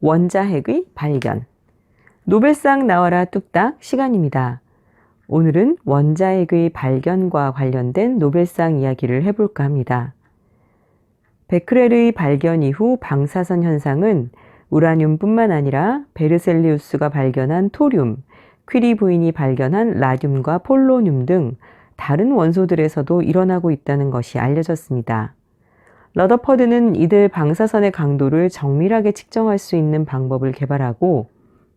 원자핵의 발견. 노벨상 나와라 뚝딱 시간입니다. 오늘은 원자핵의 발견과 관련된 노벨상 이야기를 해볼까 합니다. 베크렐의 발견 이후 방사선 현상은 우라늄뿐만 아니라 베르셀리우스가 발견한 토륨, 퀴리 부인이 발견한 라듐과 폴로늄 등 다른 원소들에서도 일어나고 있다는 것이 알려졌습니다. 러더퍼드는 이들 방사선의 강도를 정밀하게 측정할 수 있는 방법을 개발하고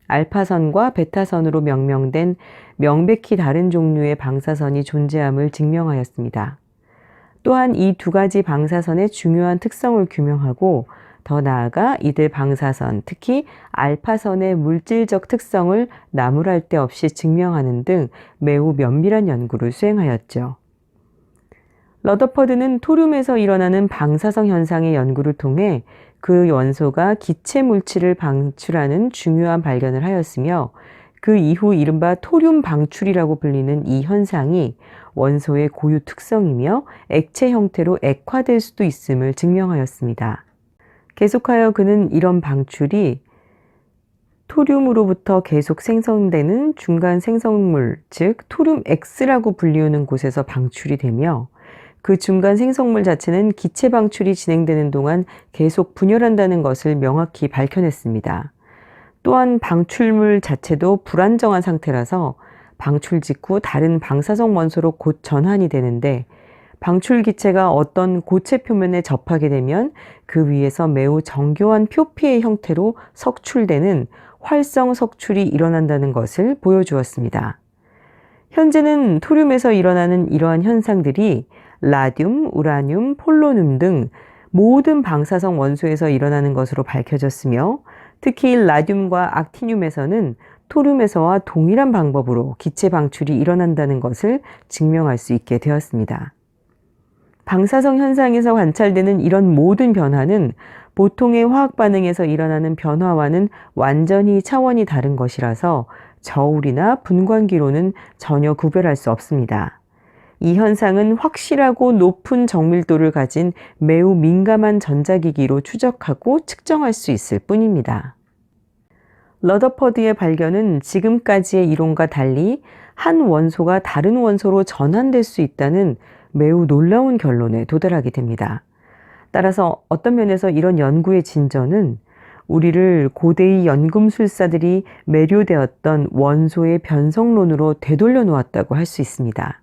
알파선과 베타선으로 명명된 명백히 다른 종류의 방사선이 존재함을 증명하였습니다. 또한 이 두 가지 방사선의 중요한 특성을 규명하고 더 나아가 이들 방사선, 특히 알파선의 물질적 특성을 나무랄 데 없이 증명하는 등 매우 면밀한 연구를 수행하였죠. 러더퍼드는 토륨에서 일어나는 방사성 현상의 연구를 통해 그 원소가 기체 물질을 방출하는 중요한 발견을 하였으며 그 이후 이른바 토륨 방출이라고 불리는 이 현상이 원소의 고유 특성이며 액체 형태로 액화될 수도 있음을 증명하였습니다. 계속하여 그는 이런 방출이 토륨으로부터 계속 생성되는 중간 생성물, 즉 토륨 X라고 불리우는 곳에서 방출이 되며 그 중간 생성물 자체는 기체 방출이 진행되는 동안 계속 분열한다는 것을 명확히 밝혀냈습니다. 또한 방출물 자체도 불안정한 상태라서 방출 직후 다른 방사성 원소로 곧 전환이 되는데 방출 기체가 어떤 고체 표면에 접하게 되면 그 위에서 매우 정교한 표피의 형태로 석출되는 활성 석출이 일어난다는 것을 보여주었습니다. 현재는 토륨에서 일어나는 이러한 현상들이 라듐, 우라늄, 폴로늄 등 모든 방사성 원소에서 일어나는 것으로 밝혀졌으며 특히 라듐과 악티늄에서는 토륨에서와 동일한 방법으로 기체 방출이 일어난다는 것을 증명할 수 있게 되었습니다. 방사성 현상에서 관찰되는 이런 모든 변화는 보통의 화학 반응에서 일어나는 변화와는 완전히 차원이 다른 것이라서 저울이나 분광기로는 전혀 구별할 수 없습니다. 이 현상은 확실하고 높은 정밀도를 가진 매우 민감한 전자기기로 추적하고 측정할 수 있을 뿐입니다. 러더퍼드의 발견은 지금까지의 이론과 달리 한 원소가 다른 원소로 전환될 수 있다는 매우 놀라운 결론에 도달하게 됩니다. 따라서 어떤 면에서 이런 연구의 진전은 우리를 고대의 연금술사들이 매료되었던 원소의 변성론으로 되돌려 놓았다고 할 수 있습니다.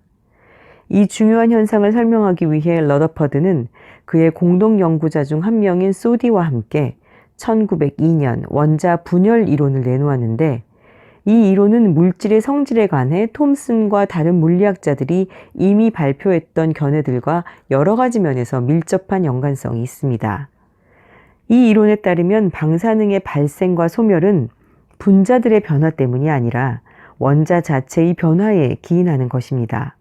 이 중요한 현상을 설명하기 위해 러더퍼드는 그의 공동 연구자 중 한 명인 소디와 함께 1902년 원자 분열 이론을 내놓았는데 이 이론은 물질의 성질에 관해 톰슨과 다른 물리학자들이 이미 발표했던 견해들과 여러 가지 면에서 밀접한 연관성이 있습니다. 이 이론에 따르면 방사능의 발생과 소멸은 분자들의 변화 때문이 아니라 원자 자체의 변화에 기인하는 것입니다.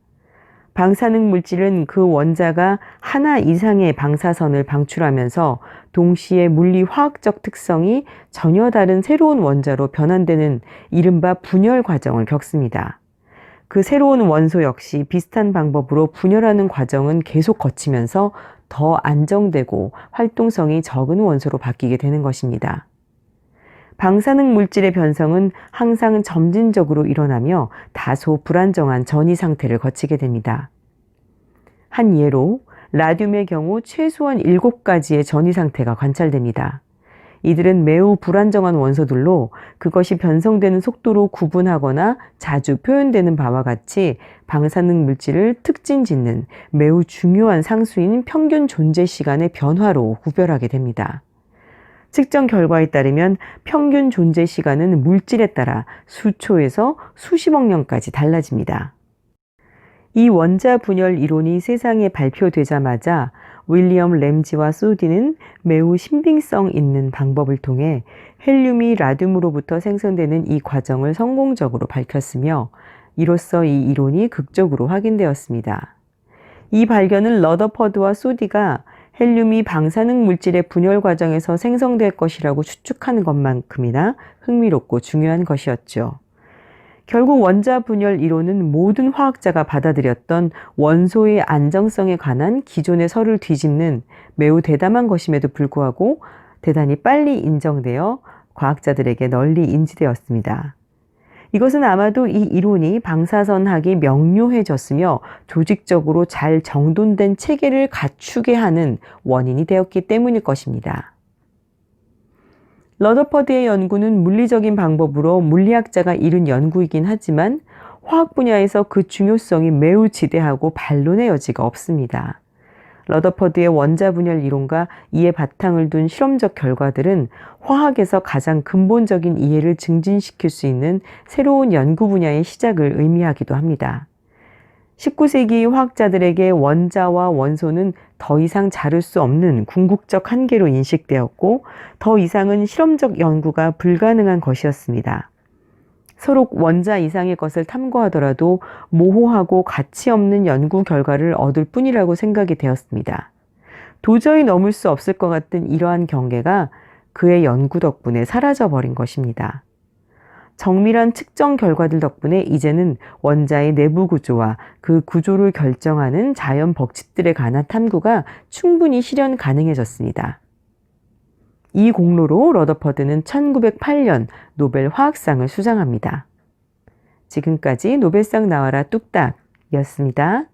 방사능 물질은 그 원자가 하나 이상의 방사선을 방출하면서 동시에 물리화학적 특성이 전혀 다른 새로운 원자로 변환되는 이른바 분열 과정을 겪습니다. 그 새로운 원소 역시 비슷한 방법으로 분열하는 과정은 계속 거치면서 더 안정되고 활동성이 적은 원소로 바뀌게 되는 것입니다. 방사능 물질의 변성은 항상 점진적으로 일어나며 다소 불안정한 전이 상태를 거치게 됩니다. 한 예로 라듐의 경우 최소한 7가지의 전이 상태가 관찰됩니다. 이들은 매우 불안정한 원소들로 그것이 변성되는 속도로 구분하거나 자주 표현되는 바와 같이 방사능 물질을 특징 짓는 매우 중요한 상수인 평균 존재 시간의 변화로 구별하게 됩니다. 측정 결과에 따르면 평균 존재 시간은 물질에 따라 수초에서 수십억 년까지 달라집니다. 이 원자 분열 이론이 세상에 발표되자마자 윌리엄 램지와 소디는 매우 신빙성 있는 방법을 통해 헬륨이 라듐으로부터 생성되는 이 과정을 성공적으로 밝혔으며 이로써 이 이론이 극적으로 확인되었습니다. 이 발견은 러더퍼드와 소디가 헬륨이 방사능 물질의 분열 과정에서 생성될 것이라고 추측하는 것만큼이나 흥미롭고 중요한 것이었죠. 결국 원자 분열 이론은 모든 화학자가 받아들였던 원소의 안정성에 관한 기존의 설을 뒤집는 매우 대담한 것임에도 불구하고 대단히 빨리 인정되어 과학자들에게 널리 인지되었습니다. 이것은 아마도 이 이론이 방사선학이 명료해졌으며 조직적으로 잘 정돈된 체계를 갖추게 하는 원인이 되었기 때문일 것입니다. 러더퍼드의 연구는 물리적인 방법으로 물리학자가 이룬 연구이긴 하지만 화학 분야에서 그 중요성이 매우 지대하고 반론의 여지가 없습니다. 러더퍼드의 원자분열 이론과 이에 바탕을 둔 실험적 결과들은 화학에서 가장 근본적인 이해를 증진시킬 수 있는 새로운 연구 분야의 시작을 의미하기도 합니다. 19세기 화학자들에게 원자와 원소는 더 이상 자를 수 없는 궁극적 한계로 인식되었고 더 이상은 실험적 연구가 불가능한 것이었습니다. 서로 원자 이상의 것을 탐구하더라도 모호하고 가치 없는 연구 결과를 얻을 뿐이라고 생각이 되었습니다. 도저히 넘을 수 없을 것 같은 이러한 경계가 그의 연구 덕분에 사라져버린 것입니다. 정밀한 측정 결과들 덕분에 이제는 원자의 내부 구조와 그 구조를 결정하는 자연 법칙들에 관한 탐구가 충분히 실현 가능해졌습니다. 이 공로로 러더퍼드는 1908년 노벨 화학상을 수상합니다. 지금까지 노벨상 나와라 뚝딱이었습니다.